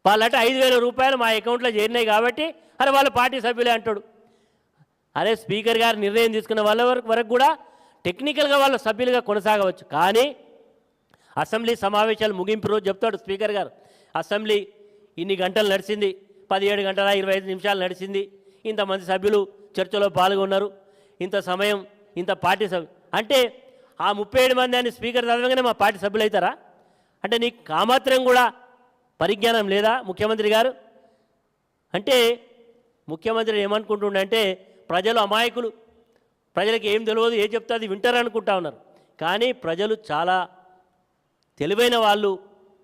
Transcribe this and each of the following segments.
వాళ్ళంటే 5,000 రూపాయలు మా అకౌంట్లో చేరినాయి కాబట్టి అరే వాళ్ళ పార్టీ సభ్యులే అంటాడు. అరే స్పీకర్ గారు నిర్ణయం తీసుకున్న వాళ్ళ వరకు కూడా టెక్నికల్గా వాళ్ళ సభ్యులుగా కొనసాగవచ్చు. కానీ అసెంబ్లీ సమావేశాలు ముగింపు రోజు చెప్తాడు స్పీకర్ గారు, అసెంబ్లీ ఇన్ని గంటలు నడిచింది, 17 గంటల 25 నిమిషాలు నడిచింది, ఇంతమంది సభ్యులు చర్చలో పాల్గొన్నారు, ఇంత సమయం ఇంత పార్టీ సభ్యులు అంటే ఆ 37 మంది అని స్పీకర్ చదవగానే మా పార్టీ సభ్యులు అవుతారా? అంటే నీకు కామాత్రం కూడా పరిజ్ఞానం లేదా ముఖ్యమంత్రి గారు? అంటే ముఖ్యమంత్రి ఏమనుకుంటుండంటే ప్రజలు అమాయకులు, ప్రజలకు ఏం తెలియదు, ఏం చెప్తే అది వింటారు అనుకుంటా ఉన్నారు. కానీ ప్రజలు చాలా తెలివైన వాళ్ళు,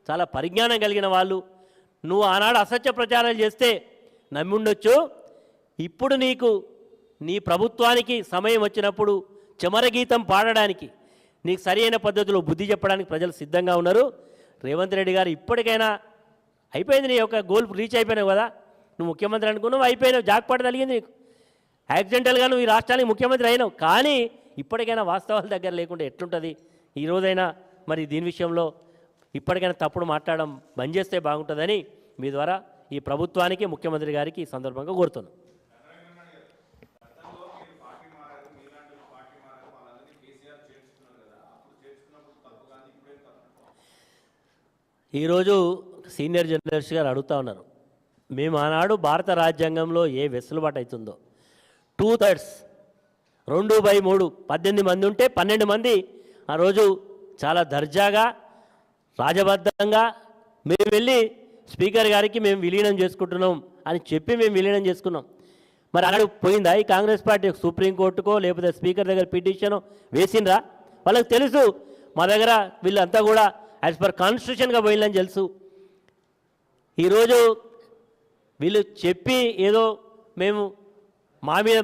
చాలా పరిజ్ఞానం కలిగిన వాళ్ళు. నువ్వు ఆనాడు అసత్య ప్రచారాలు చేస్తే నమ్మి ఉండొచ్చు, ఇప్పుడు నీకు నీ ప్రభుత్వానికి సమయం వచ్చినప్పుడు చమరగీతం పాడడానికి నీకు సరైన పద్ధతిలో బుద్ధి చెప్పడానికి ప్రజలు సిద్ధంగా ఉన్నారు. రేవంత్ రెడ్డి గారు ఇప్పటికైనా అయిపోయింది, నీ యొక్క గోల్ రీచ్ అయిపోయినావు కదా, నువ్వు ముఖ్యమంత్రి అనుకున్నావు, అయిపోయినావు, జాక్పాటు తగిలింది నీకు, యాక్సిడెంటల్గా నువ్వు ఈ రాష్ట్రానికి ముఖ్యమంత్రి అయినావు. కానీ ఇప్పటికైనా వాస్తవాల దగ్గర లేకుండా ఎట్లుంటుంది? ఈ రోజైనా మరి దీని విషయంలో ఇప్పటికైనా తప్పుడు మాట్లాడడం బంద్ చేస్తే బాగుంటుందని మీ ద్వారా ఈ ప్రభుత్వానికి ముఖ్యమంత్రి గారికి ఈ సందర్భంగా కోరుతున్నాను. ఈరోజు సీనియర్ జర్నలిస్ట్ గారు అడుగుతూ ఉన్నారు, మేము ఆనాడు భారత రాజ్యాంగంలో ఏ వెసులుబాటు అవుతుందో 2/3 2/3 18 మంది ఉంటే 12 మంది ఆ రోజు చాలా దర్జాగా రాజబద్ధంగా మేము వెళ్ళి స్పీకర్ గారికి మేము విలీనం చేసుకుంటున్నాం అని చెప్పి మేము విలీనం చేసుకున్నాం. మరి అక్కడ పోయిందా ఈ కాంగ్రెస్ పార్టీ? సుప్రీంకోర్టుకో లేకపోతే స్పీకర్ దగ్గర పిటిషనో వేసిండ్రా? వాళ్ళకి తెలుసు మా దగ్గర వీళ్ళంతా కూడా యాజ్ పర్ కాన్స్టిట్యూషన్గా పోయిందని తెలుసు. ఈరోజు వీళ్ళు చెప్పి ఏదో మేము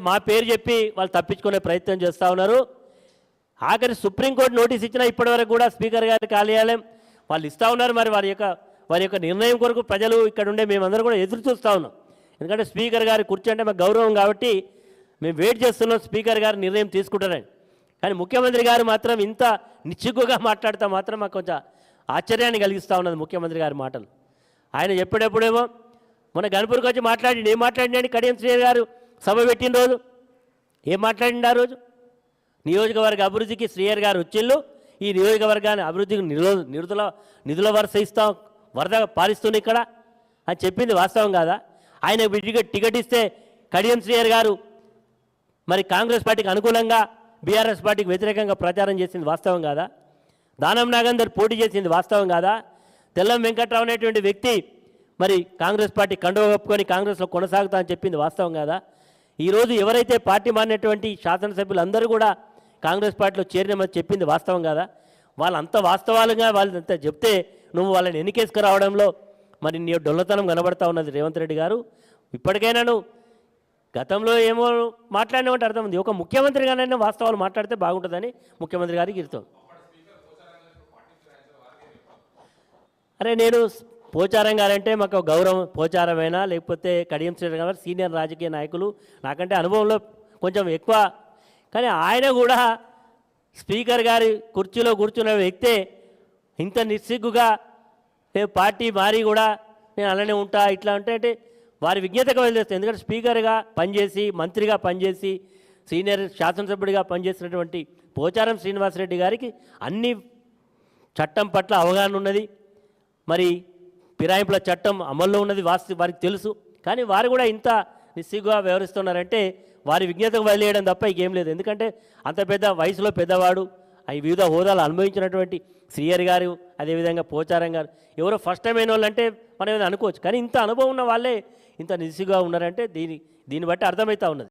మా పేరు చెప్పి వాళ్ళు తప్పించుకునే ప్రయత్నం చేస్తూ ఉన్నారు. ఆఖరి సుప్రీంకోర్టు నోటీస్ ఇచ్చినా ఇప్పటివరకు కూడా స్పీకర్ గారి కార్యాలయం వాళ్ళు ఇస్తూ ఉన్నారు. మరి వారి యొక్క నిర్ణయం కొరకు ప్రజలు ఇక్కడ ఉండే మేమందరం కూడా ఎదురు చూస్తూ ఉన్నాం. ఎందుకంటే స్పీకర్ గారి కుర్చీ అంటే మాకు గౌరవం కాబట్టి మేము వెయిట్ చేస్తున్నాం స్పీకర్ గారు నిర్ణయం తీసుకుంటారని. కానీ ముఖ్యమంత్రి గారు మాత్రం ఇంత నిశ్చిగ్గుగా మాట్లాడితే మాత్రం మాకు కొంచెం ఆశ్చర్యాన్ని కలిగిస్తూ ఉన్నది ముఖ్యమంత్రి గారి మాటలు. ఆయన చెప్పేటప్పుడేమో మన గణపూర్కి వచ్చి మాట్లాడి ఏం మాట్లాడినాడు కడియం శ్రీహరి గారు సభ పెట్టిన రోజు ఏం మాట్లాడిండు? ఆ రోజు నియోజకవర్గ అభివృద్ధికి శ్రీహరి గారు వచ్చిళ్ళు, ఈ నియోజకవర్గాన్ని అభివృద్ధికి నిధుల వరుస ఇస్తాం, వరద పాలిస్తుంది ఇక్కడ అని చెప్పింది వాస్తవం కాదా? ఆయన టికెట్ ఇస్తే కడియం శ్రీహరి గారు మరి కాంగ్రెస్ పార్టీకి అనుకూలంగా బీఆర్ఎస్ పార్టీకి వ్యతిరేకంగా ప్రచారం చేసింది వాస్తవం కాదా? దానం నాగేందర్ పోటీ చేసింది వాస్తవం కాదా? తెల్లం వెంకట్రావు అనేటువంటి వ్యక్తి మరి కాంగ్రెస్ పార్టీ కండువ కప్పుకొని కాంగ్రెస్లో కొనసాగుతా అని చెప్పింది వాస్తవం కాదా? ఈరోజు ఎవరైతే పార్టీ మారినటువంటి శాసనసభ్యులు అందరూ కూడా కాంగ్రెస్ పార్టీలో చేరినమని చెప్పింది వాస్తవం కాదా? వాళ్ళంత వాస్తవాలుగా వాళ్ళంతా చెప్తే నువ్వు వాళ్ళని ఎన్నికేసుకురావడంలో మరి నీ డొల్లతనం కనబడతా ఉన్నది రేవంత్ రెడ్డి గారు. ఇప్పటికైనా నువ్వు గతంలో ఏమో మాట్లాడినామంటే అర్థం ఉంది, ఒక ముఖ్యమంత్రిగానైనా వాస్తవాలు మాట్లాడితే బాగుంటుందని ముఖ్యమంత్రి గారికి ఇరుతాం. అరే నేను పోచారం గారంటే మాకు గౌరవం, పోచారమైనా లేకపోతే కడియం శ్రీహరి గారు సీనియర్ రాజకీయ నాయకులు, నాకంటే అనుభవంలో కొంచెం ఎక్కువ. కానీ ఆయన కూడా స్పీకర్ గారి కుర్చీలో కూర్చున్న వ్యక్తే ఇంత నిస్సిగ్గుగా పార్టీ మారి కూడా నేను అలానే ఉంటా ఇట్లా అంటే వారి విజ్ఞతగా వదిలేస్తాను. ఎందుకంటే స్పీకర్గా పనిచేసి మంత్రిగా పనిచేసి సీనియర్ శాసనసభ్యుడిగా పనిచేసినటువంటి పోచారం శ్రీనివాసరెడ్డి గారికి అన్ని చట్టం పట్ల అవగాహన ఉన్నది. మరి ఫిరాయింపుల చట్టం అమల్లో ఉన్నది వారికి తెలుసు. కానీ వారు కూడా ఇంత నిస్సిగ్గుగా వ్యవహరిస్తున్నారంటే వారి విజ్ఞతకు వదిలేయడం తప్ప ఇంకేం లేదు. ఎందుకంటే అంత పెద్ద వయసులో పెద్దవాడు, అవి వివిధ హోదాలు అనుభవించినటువంటి శ్రీహరి గారు, అదేవిధంగా పోచారం గారు ఎవరో ఫస్ట్ టైం అయిన వాళ్ళు అంటే మనం ఏదైనా అనుకోవచ్చు. కానీ ఇంత అనుభవం ఉన్న వాళ్ళే ఇంత నిస్సిగ్గుగా ఉన్నారంటే దీన్ని బట్టి అర్థమవుతూ ఉన్నది.